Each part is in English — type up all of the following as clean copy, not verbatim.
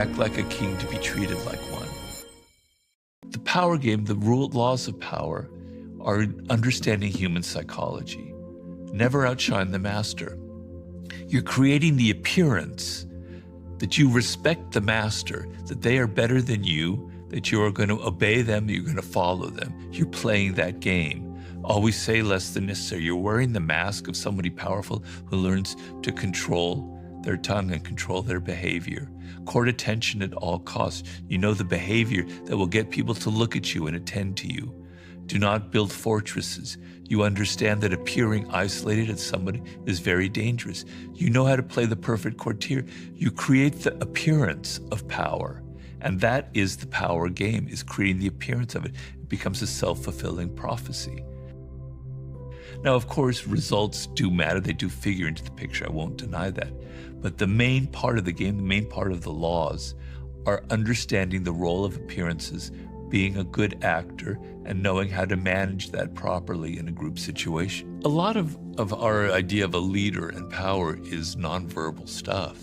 Act like a king to be treated like one. The power game, the laws of power, are understanding human psychology. Never outshine the master. You're creating the appearance that you respect the master, that they are better than you, that you are going to obey them, you're going to follow them. You're playing that game. Always say less than necessary. You're wearing the mask of somebody powerful who learns to control their tongue and control their behavior. Court attention at all costs. You know the behavior that will get people to look at you and attend to you. Do not build fortresses. You understand that appearing isolated as somebody is very dangerous. You know how to play the perfect courtier. You create the appearance of power. And that is the power game, is creating the appearance of it. It becomes a self-fulfilling prophecy. Now, of course, results do matter. They do figure into the picture. I won't deny that. But the main part of the game, the main part of the laws, are understanding the role of appearances, being a good actor, and knowing how to manage that properly in a group situation. A lot of our idea of a leader and power is nonverbal stuff.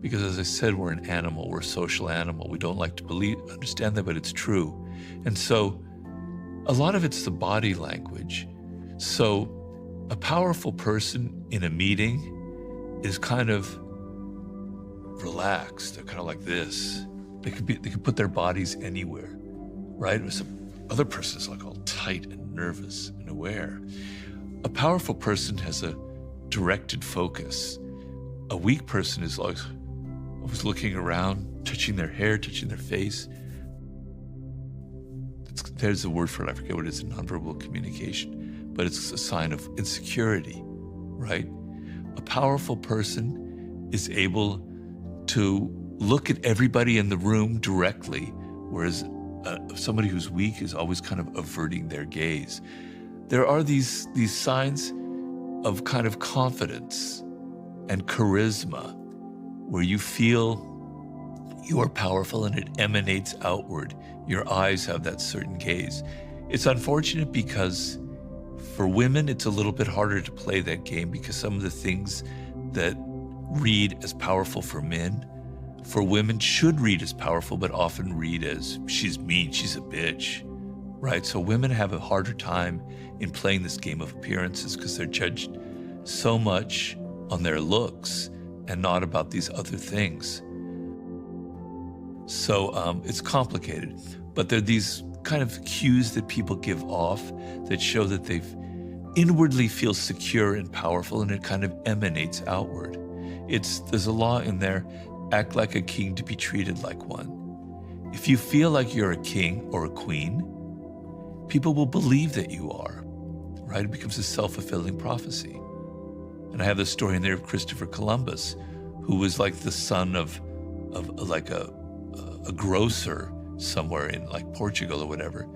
Because as I said, we're an animal, we're a social animal. We don't like to understand that, but it's true. And so a lot of it's the body language. So a powerful person in a meeting is kind of relaxed. They're kind of like this. They could put their bodies anywhere, right? Some other person is like all tight and nervous and aware. A powerful person has a directed focus. A weak person is like always looking around, touching their hair, touching their face. There's a word for it, I forget what it is in nonverbal communication, but it's a sign of insecurity, right? A powerful person is able to look at everybody in the room directly, whereas somebody who's weak is always kind of averting their gaze. There are these signs of kind of confidence and charisma where you feel you are powerful and it emanates outward. Your eyes have that certain gaze. It's unfortunate because for women, it's a little bit harder to play that game because some of the things that read as powerful for men, for women should read as powerful, but often read as she's mean, she's a bitch, right? So women have a harder time in playing this game of appearances because they're judged so much on their looks and not about these other things. So it's complicated, but there are these kind of cues that people give off that show that they've inwardly feel secure and powerful, and it kind of emanates outward. There's a law in there, act like a king to be treated like one. If you feel like you're a king or a queen, people will believe that you are, right? It becomes a self-fulfilling prophecy. And I have this story in there of Christopher Columbus, who was like the son of like a grocer somewhere in like Portugal or whatever.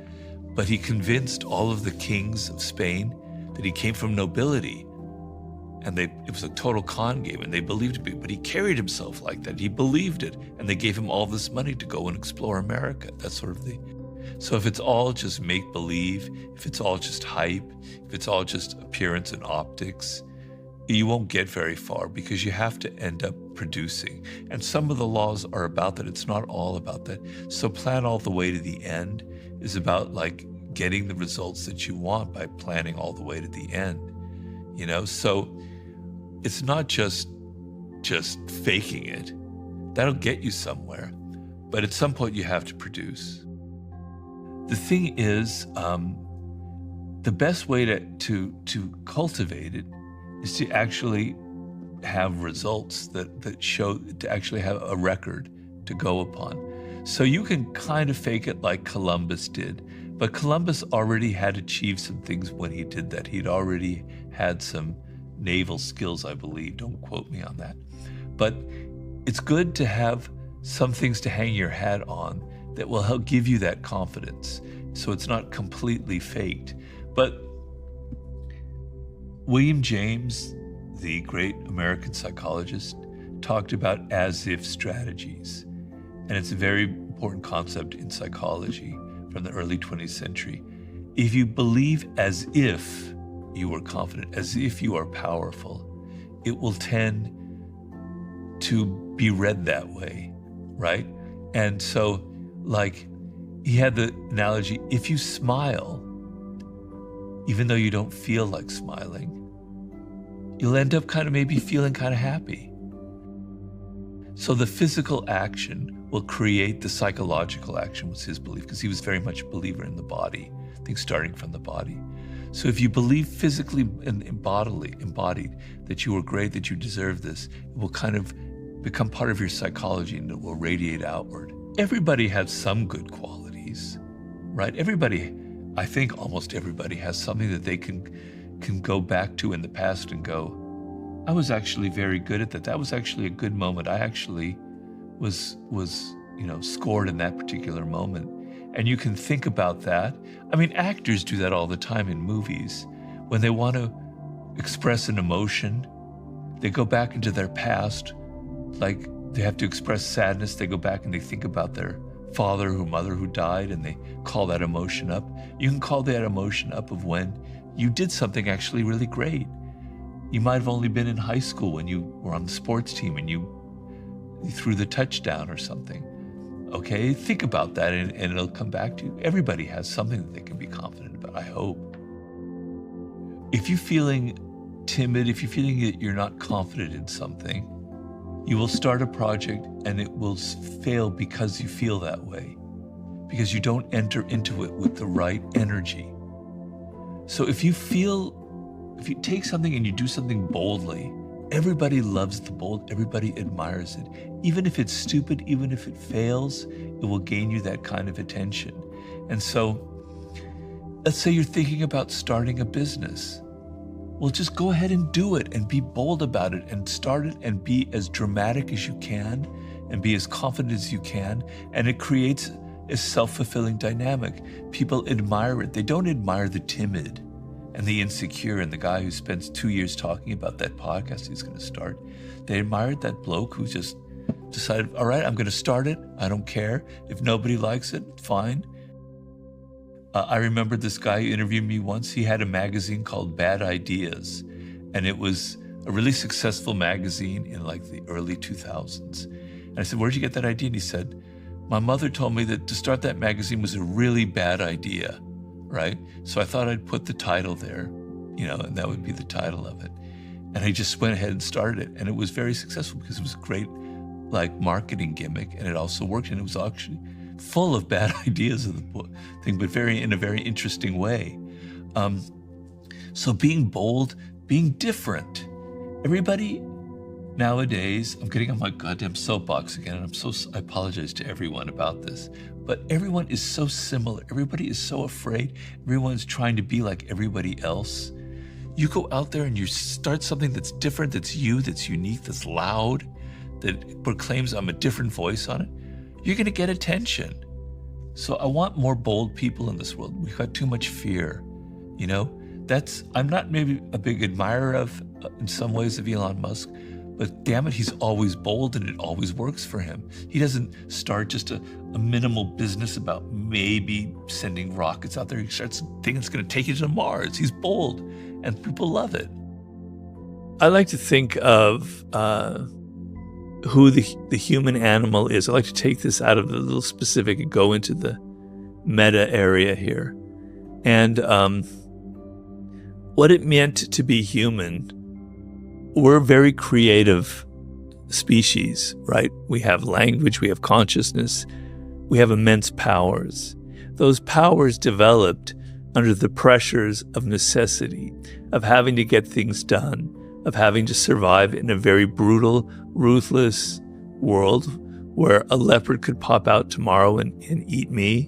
But he convinced all of the kings of Spain that he came from nobility. And it was a total con game, and they believed it, but he carried himself like that. He believed it, and they gave him all this money to go and explore America, that sort of thing. So if it's all just make-believe, if it's all just hype, if it's all just appearance and optics, you won't get very far because you have to end up producing. And some of the laws are about that. It's not all about that. So plan all the way to the end is about like getting the results that you want by planning all the way to the end, you know? So it's not just faking it. That'll get you somewhere. But at some point you have to produce. The thing is, the best way to cultivate it is to actually have results that show, to actually have a record to go upon. So you can kind of fake it like Columbus did, but Columbus already had achieved some things when he did that. He'd already had some naval skills, I believe. Don't quote me on that. But it's good to have some things to hang your hat on that will help give you that confidence, so it's not completely faked. But William James, the great American psychologist, talked about as-if strategies. And it's a very important concept in psychology from the early 20th century. If you believe as if you are confident, as if you are powerful, it will tend to be read that way. right? And so, like, he had the analogy, if you smile, even though you don't feel like smiling, you'll end up kind of maybe feeling kind of happy. So the physical action will create the psychological action, was his belief, because he was very much a believer in the body, I think starting from the body. So if you believe physically and embodied that you are great, that you deserve this, it will kind of become part of your psychology and it will radiate outward. Everybody has some good qualities, right? Everybody, I think almost everybody has something that they can go back to in the past and go, I was actually very good at that. That was actually a good moment. I actually was scored in that particular moment. And you can think about that. I mean, actors do that all the time in movies. When they want to express an emotion, they go back into their past. Like they have to express sadness, they go back and they think about their father or mother who died, and they call that emotion up. You can call that emotion up of when you did something actually really great. You might have only been in high school when you were on the sports team and you threw the touchdown or something. Okay, think about that and it'll come back to you. Everybody has something that they can be confident about, I hope. If you're feeling timid, if you're feeling that you're not confident in something, you will start a project and it will fail because you feel that way, because you don't enter into it with the right energy. So if you take something and you do something boldly, everybody loves the bold, everybody admires it. Even if it's stupid, even if it fails, it will gain you that kind of attention. And so, let's say you're thinking about starting a business. Well, just go ahead and do it and be bold about it and start it and be as dramatic as you can and be as confident as you can. And it creates a self-fulfilling dynamic. People admire it. They don't admire the timid and the insecure and the guy who spends 2 years talking about that podcast he's going to start. They admired that bloke who just decided, all right, I'm going to start it. I don't care. If nobody likes it, fine. I remember this guy who interviewed me once. He had a magazine called Bad Ideas, and it was a really successful magazine in like the early 2000s. And I said, where'd you get that idea? And he said, my mother told me that to start that magazine was a really bad idea, right? So I thought I'd put the title there, and that would be the title of it. And I just went ahead and started it. And it was very successful because it was a great like marketing gimmick, and it also worked, and it was actually full of bad ideas of the thing, but in a very interesting way. So being bold, being different. Everybody nowadays, I'm getting on my goddamn soapbox again, and I apologize to everyone about this, but everyone is so similar. Everybody is so afraid. Everyone's trying to be like everybody else. You go out there and you start something that's different, that's you, that's unique, that's loud, that proclaims I'm a different voice on it. You're going to get attention. So I want more bold people in this world. We've got too much fear, I'm not maybe a big admirer of, in some ways, of Elon Musk, but damn it, he's always bold and it always works for him. He doesn't start just a minimal business about maybe sending rockets out there. He starts a thing that's going to take you to Mars. He's bold and people love it. I like to think of who the human animal is. I like to take this out of the little specific and go into the meta area here. And what it meant to be human. We're a very creative species, right? We have language, we have consciousness, we have immense powers. Those powers developed under the pressures of necessity, of having to get things done, of having to survive in a very brutal, ruthless world where a leopard could pop out tomorrow and eat me,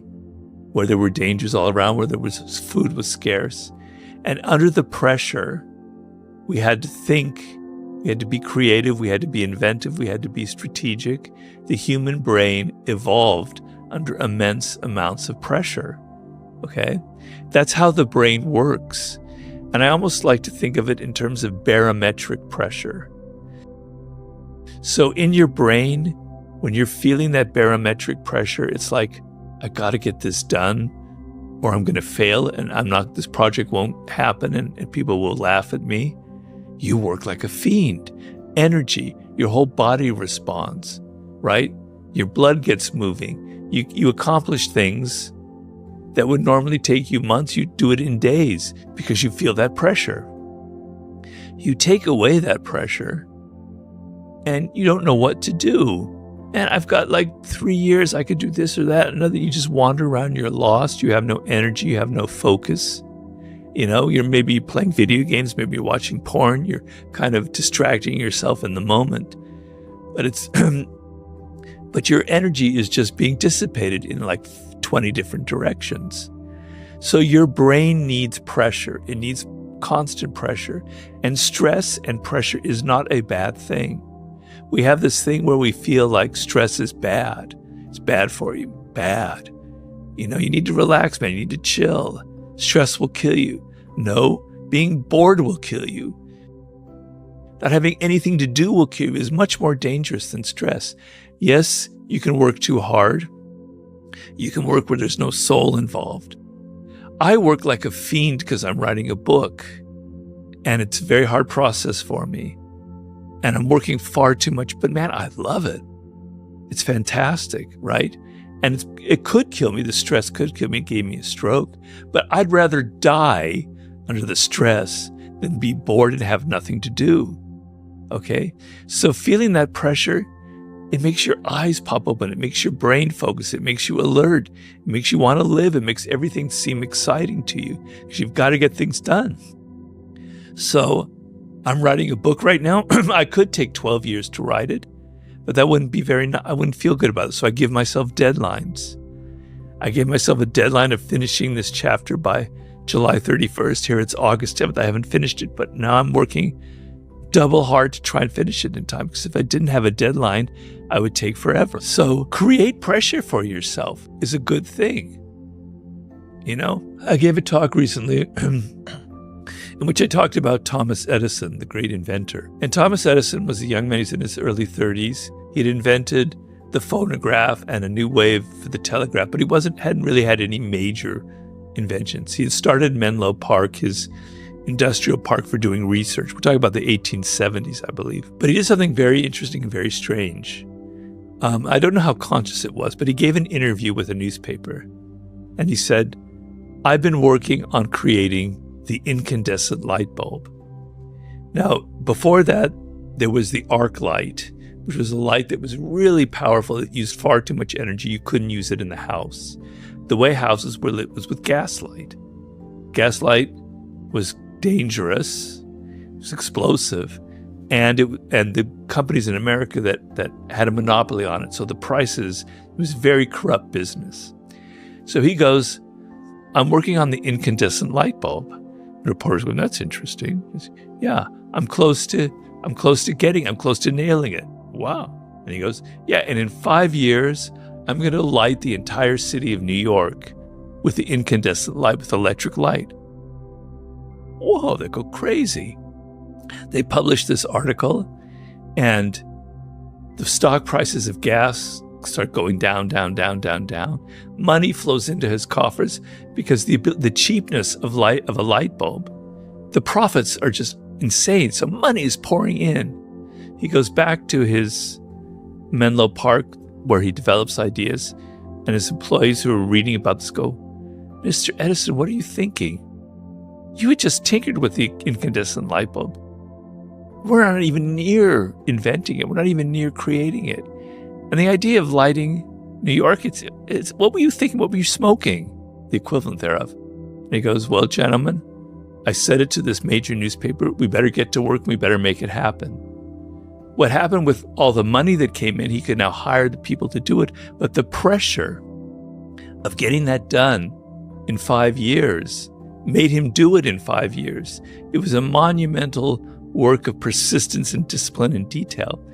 where there were dangers all around, where food was scarce. And under the pressure, we had to think, we had to be creative, we had to be inventive, we had to be strategic. The human brain evolved under immense amounts of pressure, okay? That's how the brain works. And I almost like to think of it in terms of barometric pressure. So in your brain, when you're feeling that barometric pressure, it's like, I gotta get this done, or I'm gonna fail, and this project won't happen, and people will laugh at me. You work like a fiend. Energy, your whole body responds, right? Your blood gets moving. You accomplish things that would normally take you months. You do it in days because you feel that pressure. You take away that pressure and you don't know what to do. And I've got like 3 years, I could do this or that. Another, you just wander around, you're lost. You have no energy, you have no focus. You're maybe playing video games, maybe you're watching porn, you're kind of distracting yourself in the moment. But but your energy is just being dissipated in like 20 different directions. So your brain needs pressure. It needs constant pressure. And stress and pressure is not a bad thing. We have this thing where we feel like stress is bad. It's bad for you. Bad. You need to relax, man. You need to chill. Stress will kill you. No, being bored will kill you. Not having anything to do will kill you is much more dangerous than stress. Yes, you can work too hard. You can work where there's no soul involved. I work like a fiend because I'm writing a book, and it's a very hard process for me. And I'm working far too much, but man, I love it. It's fantastic, right? And it could kill me. The stress could kill me. It gave me a stroke. But I'd rather die under the stress than be bored and have nothing to do. Okay? So feeling that pressure, it makes your eyes pop open. It makes your brain focus. It makes you alert. It makes you want to live. It makes everything seem exciting to you because you've got to get things done. So I'm writing a book right now. I could take 12 years to write it, but that wouldn't be I wouldn't feel good about it. So I give myself deadlines. I gave myself a deadline of finishing this chapter by July 31st. Here it's August 10th. I haven't finished it, but now I'm working double hard to try and finish it in time, because if I didn't have a deadline, I would take forever. So create pressure for yourself is a good thing. I gave a talk recently in which I talked about Thomas Edison, the great inventor. And Thomas Edison was a young man. He's in his early 30s. He'd invented the phonograph and a new wave for the telegraph, but he hadn't really had any major inventions. He had started Menlo Park, his industrial park for doing research. We're talking about the 1870s, I believe. But he did something very interesting and very strange. I don't know how conscious it was, but he gave an interview with a newspaper. And he said, I've been working on creating the incandescent light bulb. Now, before that, there was the arc light, which was a light that was really powerful. It used far too much energy. You couldn't use it in the house. The way houses were lit was with gaslight. Gaslight was dangerous. It was explosive. And the companies in America that had a monopoly on it. So the prices, it was very corrupt business. So he goes, I'm working on the incandescent light bulb. The reporter's going, that's interesting. He goes, yeah, I'm close to nailing it. Wow. And he goes, yeah, and in 5 years, I'm going to light the entire city of New York with the incandescent light, with electric light. Whoa, they go crazy. They published this article, and the stock prices of gas start going down, down, down, down, down. Money flows into his coffers because the cheapness of a light bulb, the profits are just insane. So money is pouring in. He goes back to his Menlo Park where he develops ideas, and his employees who are reading about this go, Mr. Edison, what are you thinking? You had just tinkered with the incandescent light bulb. We're not even near inventing it. We're not even near creating it. And the idea of lighting New York, it's what were you thinking? What were you smoking? The equivalent thereof. And he goes, well, gentlemen, I said it to this major newspaper. We better get to work. We better make it happen. What happened with all the money that came in, he could now hire the people to do it. But the pressure of getting that done in 5 years made him do it in 5 years. It was a monumental work of persistence and discipline and detail.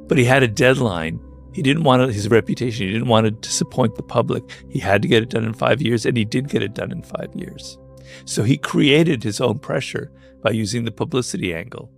But he had a deadline. He didn't want his reputation. He didn't want to disappoint the public. He had to get it done in 5 years, and he did get it done in 5 years. So he created his own pressure by using the publicity angle.